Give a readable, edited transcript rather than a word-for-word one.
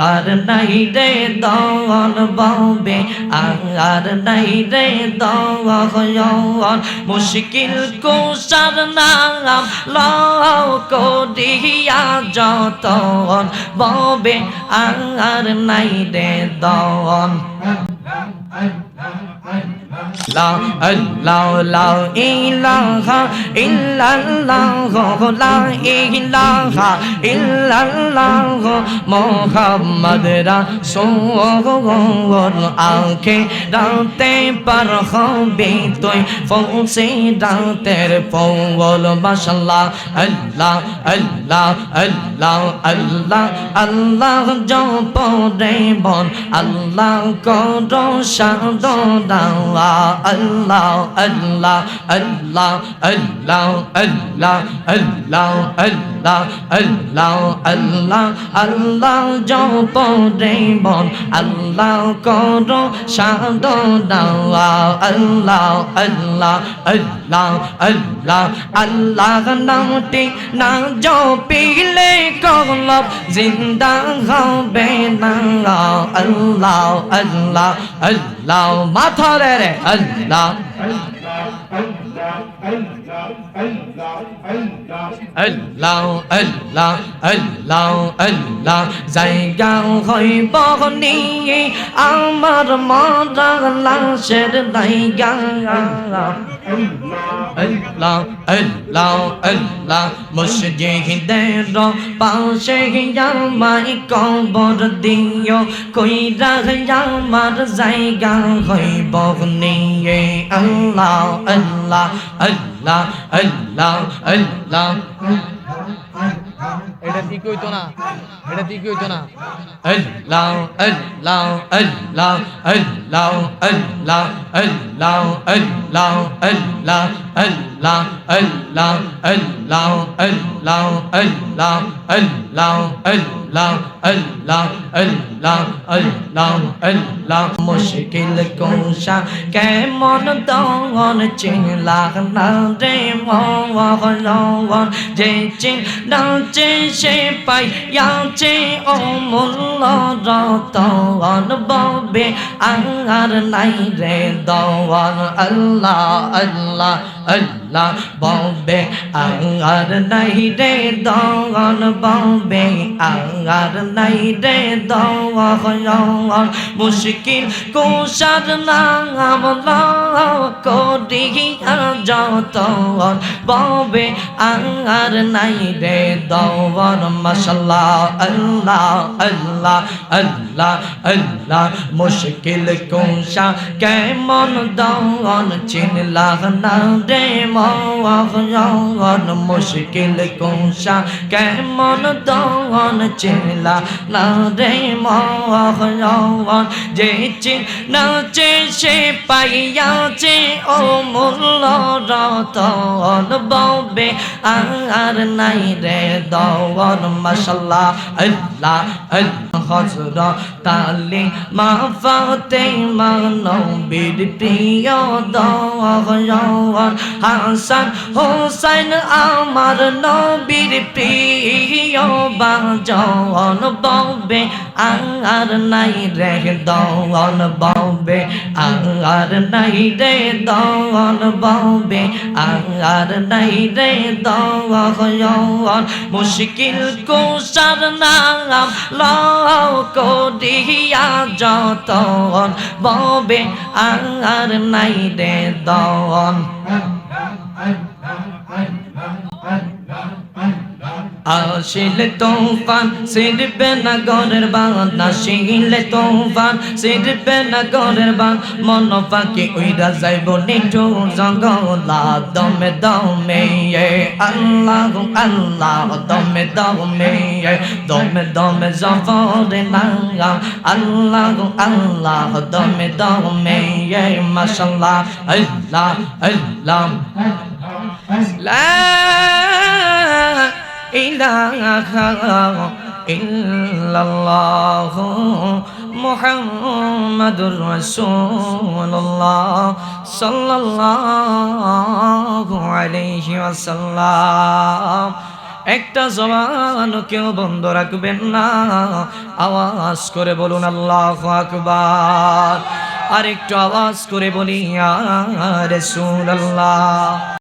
আর নাই রে দন ববে আর নাই রে দন মুশকিল কুশার নাম লও করিয়া যতন ববে আর নাই রে দন La la la ilaha illallah la ilaha illallah Muhammad Rasul आंखें डालते पर भी तो फौसे डालते फौल माशाल्लाह अल्लाह अल्लाह अल्लाह अल्लाह अल्लाह जो पौधे बन अल्लाह को रोशन दो Allah Allah Allah Allah Allah Allah Allah Allah Allah Allah jo pore bon Allah koro sadona Allah Allah Allah Allah Allah namti na jo pile kolab zinda hobe na Allah Allah Allah matha re Allah Allah Allah Allah Allah জায়গা হইব নিয়ে আমার মরা লাশের জায়গা Allah Allah Allah মসজিদের পাশে আমায় কবর দিও কইরা আমার জায়গা হইব নিয়ে Allah Allah Allah Allah Allah এটা ঠিক হইতো না এটা ঠিক হইতো না আল্লাহ আল্লাহ আল্লাহ আল্লাহ আল্লাহ আল্লাহ আল্লাহ আল্লাহ আল্লাহ আল্লাহ আল্লাহ আল্লাহ আল্লাহ আল্লাহ আল্লাহ আল্লাহ আল্লাহ আল্লাহ আল্লাহ মুশকিল কোশা কেমন দন চিনলা না রে মওয়ান যে চিনছে সে পাইয়াছে অমূল্য রতন ববে আর নাই রে দওয়ান আল্লাহ আল্লাহ আল্লাহ ববে আর নাই রে দওয়ান ববে আর নাই রে দওয়ান মুশকিল কোশার নাম লও করিয়া যতন ববে আর নাই রে দওয়ান মাশাআল্লাহ আল্লাহ আল্লাহ আল্লাহ আল্লাহ মুশকিল কোশা কেমন দওয়ান চিনলা না রে মওয়ান মুশকিল কোশা কেমন দওয়ান চিনলা না রে মওয়ান যে চিনছে সে পাইয়াছে অমূল্য রতন ববে আর নাই রে দওয়ান মাশাআল্লাহ আল্লাহ আল্লাহ হযরত আলী মা ফাতেমা নবীর প্রিয় দওয়ান হাসান হোসেন আমার নবীর প্রিয় বাজন ববে আর নাই রে দওয়ান ববে আর নাই রে দওয়ান ববে আর নাই রে দওয়ান মুশকিল কোশার নাম লও করিয়া যতন ববে আর নাই রে দওয়ান আসিলে তুফান ছিড়বে না ঘরের বাঁধ আসিলে তুফান ছিড়বে না ঘরের বাঁধ মন পাখি উইরা যাইব নিঠুর জঙ্গলা দমে দমে আল্লাহ আল্লাহ দমে দমে দমে দমে জফরে নাম আল্লাহ আল্লাহ দমে দমে মাশাআল্লাহ আল্লাহ আল্লাহ লা ইলাহা ইল্লাল্লাহ মুহাম্মাদুর রাসূলুল্লাহ সাল্লাল্লাহু আলাইহি ওয়াসাল্লাম একটা জবান কেউ বন্ধ রাখবেন না, আওয়াজ করে বলুন আল্লাহু আকবার। আর একটু আওয়াজ করে বলি ইয়া রাসূলুল্লাহ।